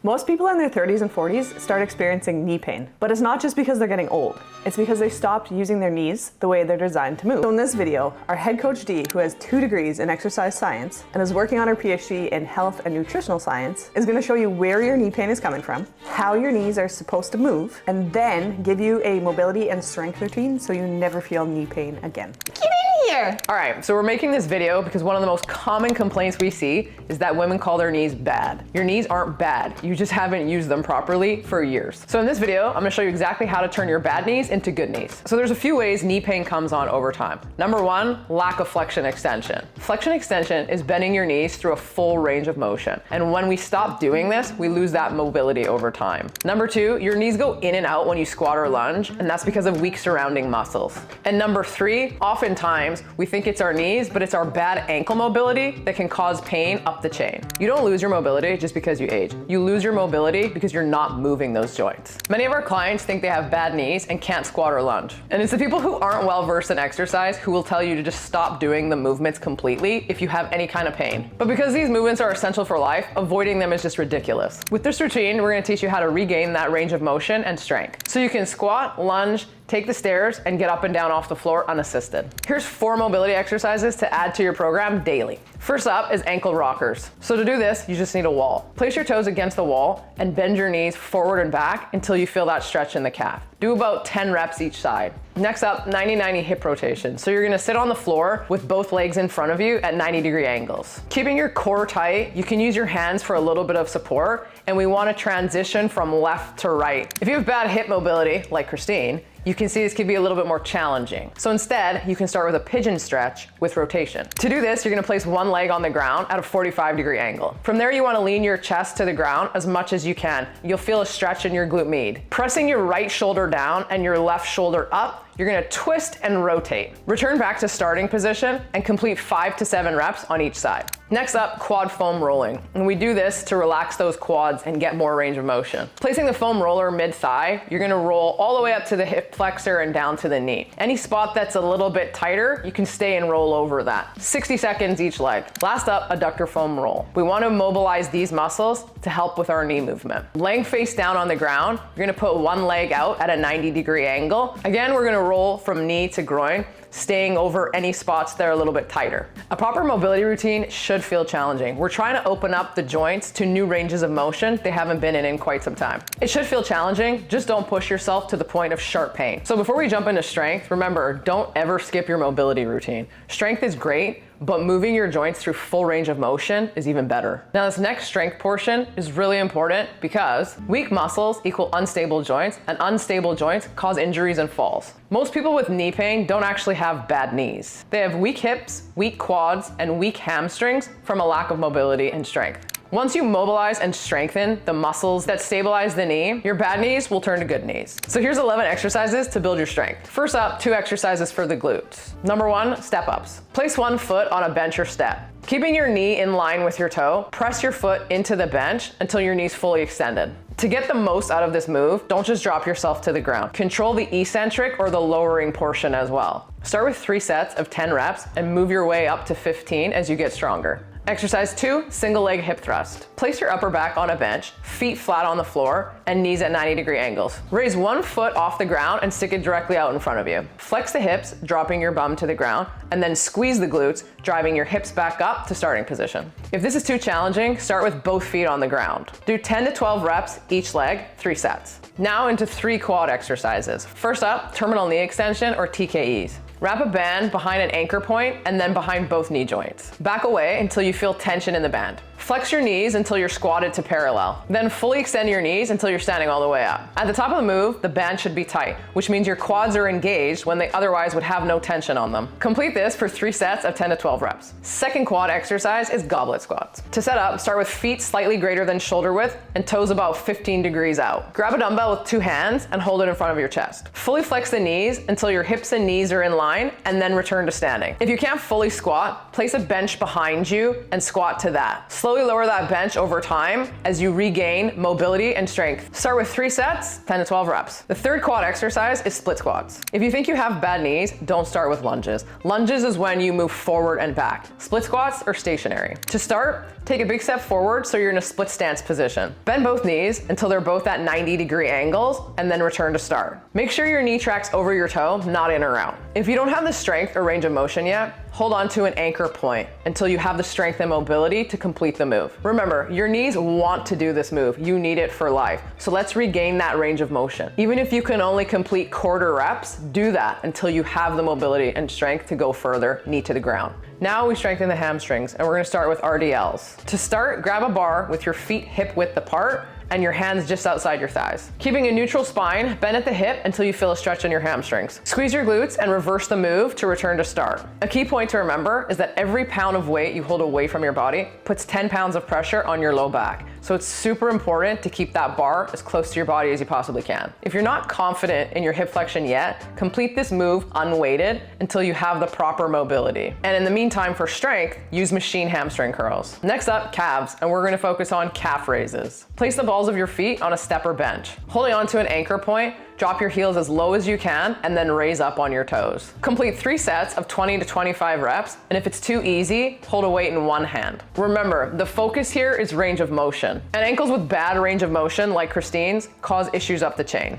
Most people in their 30s and 40s start experiencing knee pain, but it's not just because they're getting old. It's because they stopped using their knees the way they're designed to move. So in this video, our head coach Dee, who has 2 degrees in exercise science and is working on her PhD in health and nutritional science, is going to show you where your knee pain is coming from, how your knees are supposed to move, and then give you a mobility and strength routine so you never feel knee pain again. Get in here! All right, so we're making this video because one of the most common complaints we see is that women call their knees bad. Your knees aren't bad. You just haven't used them properly for years. So in this video, I'm gonna show you exactly how to turn your bad knees into good knees. So there's a few ways knee pain comes on over time. Number 1, lack of flexion extension. Flexion extension is bending your knees through a full range of motion. And when we stop doing this, we lose that mobility over time. Number 2, your knees go in and out when you squat or lunge, and that's because of weak surrounding muscles. And number 3, oftentimes we think it's our knees, but it's our bad ankle mobility that can cause pain up the chain. You don't lose your mobility just because you age. You lose your mobility because you're not moving those joints. Many of our clients think they have bad knees and can't squat or lunge. And it's the people who aren't well versed in exercise who will tell you to just stop doing the movements completely if you have any kind of pain. But because these movements are essential for life, avoiding them is just ridiculous. With this routine, we're gonna teach you how to regain that range of motion and strength. So you can squat, lunge, take the stairs, and get up and down off the floor unassisted. Here's 4 mobility exercises to add to your program daily. First up is ankle rockers. So to do this, you just need a wall. Place your toes against the wall and bend your knees forward and back until you feel that stretch in the calf. Do about 10 reps each side. Next up, 90-90 hip rotation. So you're gonna sit on the floor with both legs in front of you at 90-degree angles. Keeping your core tight, you can use your hands for a little bit of support, and we wanna transition from left to right. If you have bad hip mobility, like Christine, you can see this could be a little bit more challenging. So instead, you can start with a pigeon stretch with rotation. To do this, you're gonna place one leg on the ground at a 45-degree angle. From there, you wanna lean your chest to the ground as much as you can. You'll feel a stretch in your glute med. Pressing your right shoulder down and your left shoulder up, you're gonna twist and rotate. Return back to starting position and complete 5 to 7 reps on each side. Next up, quad foam rolling. And we do this to relax those quads and get more range of motion. Placing the foam roller mid-thigh, you're gonna roll all the way up to the hip flexor and down to the knee. Any spot that's a little bit tighter, you can stay and roll over that. 60 seconds each leg. Last up, adductor foam roll. We wanna mobilize these muscles to help with our knee movement. Laying face down on the ground, you're gonna put one leg out at a 90-degree angle. Again, we're gonna roll from knee to groin, staying over any spots that are a little bit tighter. A proper mobility routine should feel challenging. We're trying to open up the joints to new ranges of motion they haven't been in quite some time. It should feel challenging, just don't push yourself to the point of sharp pain. So before we jump into strength, remember, don't ever skip your mobility routine. Strength is great, but moving your joints through full range of motion is even better. Now this next strength portion is really important because weak muscles equal unstable joints, and unstable joints cause injuries and falls. Most people with knee pain don't actually have bad knees. They have weak hips, weak quads, and weak hamstrings from a lack of mobility and strength. Once you mobilize and strengthen the muscles that stabilize the knee, your bad knees will turn to good knees. So here's 11 exercises to build your strength. First up, 2 exercises for the glutes. Number 1, step ups. Place one foot on a bench or step. Keeping your knee in line with your toe, press your foot into the bench until your knee's fully extended. To get the most out of this move, don't just drop yourself to the ground. Control the eccentric or the lowering portion as well. Start with 3 sets of 10 reps and move your way up to 15 as you get stronger. Exercise 2, single leg hip thrust. Place your upper back on a bench, feet flat on the floor, and knees at 90-degree angles. Raise one foot off the ground and stick it directly out in front of you. Flex the hips, dropping your bum to the ground, and then squeeze the glutes, driving your hips back up to starting position. If this is too challenging, start with both feet on the ground. Do 10 to 12 reps each leg, 3 sets. Now into 3 quad exercises. First up, terminal knee extension or TKEs. Wrap a band behind an anchor point and then behind both knee joints. Back away until you feel tension in the band. Flex your knees until you're squatted to parallel. Then fully extend your knees until you're standing all the way up. At the top of the move, the band should be tight, which means your quads are engaged when they otherwise would have no tension on them. Complete this for 3 sets of 10 to 12 reps. Second quad exercise is goblet squats. To set up, start with feet slightly greater than shoulder width and toes about 15 degrees out. Grab a dumbbell with 2 hands and hold it in front of your chest. Fully flex the knees until your hips and knees are in line and then return to standing. If you can't fully squat, place a bench behind you and squat to that. Slow Slowly lower that bench over time as you regain mobility and strength. Start with 3 sets, 10 to 12 reps. The third quad exercise is split squats. If you think you have bad knees, don't start with lunges. Lunges is when you move forward and back. Split squats are stationary. To start, take a big step forward so you're in a split stance position. Bend both knees until they're both at 90-degree angles and then return to start. Make sure your knee tracks over your toe, not in or out. If you don't have the strength or range of motion yet, hold on to an anchor point until you have the strength and mobility to complete the move. Remember, your knees want to do this move. You need it for life. So let's regain that range of motion. Even if you can only complete quarter reps, do that until you have the mobility and strength to go further, knee to the ground. Now we strengthen the hamstrings, and we're gonna start with RDLs. To start, grab a bar with your feet hip width apart and your hands just outside your thighs. Keeping a neutral spine, bend at the hip until you feel a stretch in your hamstrings. Squeeze your glutes and reverse the move to return to start. A key point to remember is that every pound of weight you hold away from your body puts 10 pounds of pressure on your low back. So it's super important to keep that bar as close to your body as you possibly can. If you're not confident in your hip flexion yet, complete this move unweighted until you have the proper mobility. And in the meantime, for strength, use machine hamstring curls. Next up, calves, and we're gonna focus on calf raises. Place the balls of your feet on a step or bench. Holding onto an anchor point, drop your heels as low as you can and then raise up on your toes. Complete 3 sets of 20 to 25 reps, and if it's too easy, hold a weight in one hand. Remember, the focus here is range of motion. And ankles with bad range of motion, like Christine's, cause issues up the chain.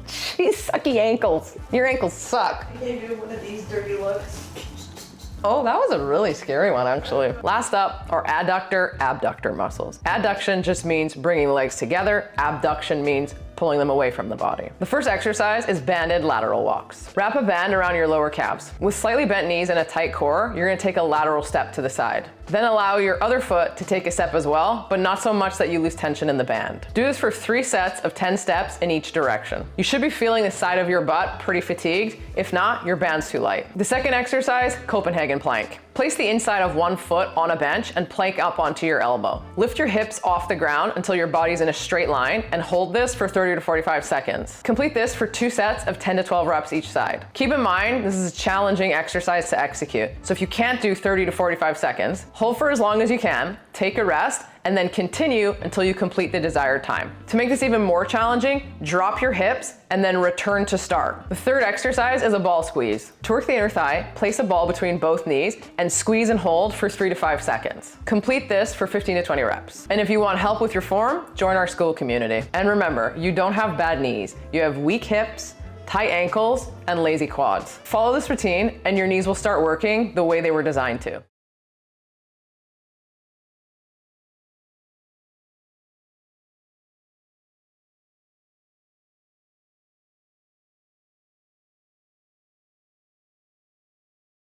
She's sucky ankles. Your ankles suck. I gave you one of these dirty looks. Oh, that was a really scary one, actually. Last up are adductor, abductor muscles. Adduction just means bringing the legs together. Abduction means pulling them away from the body. The first exercise is banded lateral walks. Wrap a band around your lower calves. With slightly bent knees and a tight core, you're gonna take a lateral step to the side. Then allow your other foot to take a step as well, but not so much that you lose tension in the band. Do this for 3 sets of 10 steps in each direction. You should be feeling the side of your butt pretty fatigued. If not, your band's too light. The second exercise, Copenhagen plank. Place the inside of one foot on a bench and plank up onto your elbow. Lift your hips off the ground until your body's in a straight line and hold this for 30 to 45 seconds. Complete this for 2 sets of 10 to 12 reps each side. Keep in mind, this is a challenging exercise to execute. So if you can't do 30 to 45 seconds, hold for as long as you can, take a rest, and then continue until you complete the desired time. To make this even more challenging, drop your hips and then return to start. The third exercise is a ball squeeze. To work the inner thigh, place a ball between both knees and squeeze and hold for 3 to 5 seconds. Complete this for 15 to 20 reps. And if you want help with your form, join our school community. And remember, you don't have bad knees. You have weak hips, tight ankles, and lazy quads. Follow this routine and your knees will start working the way they were designed to.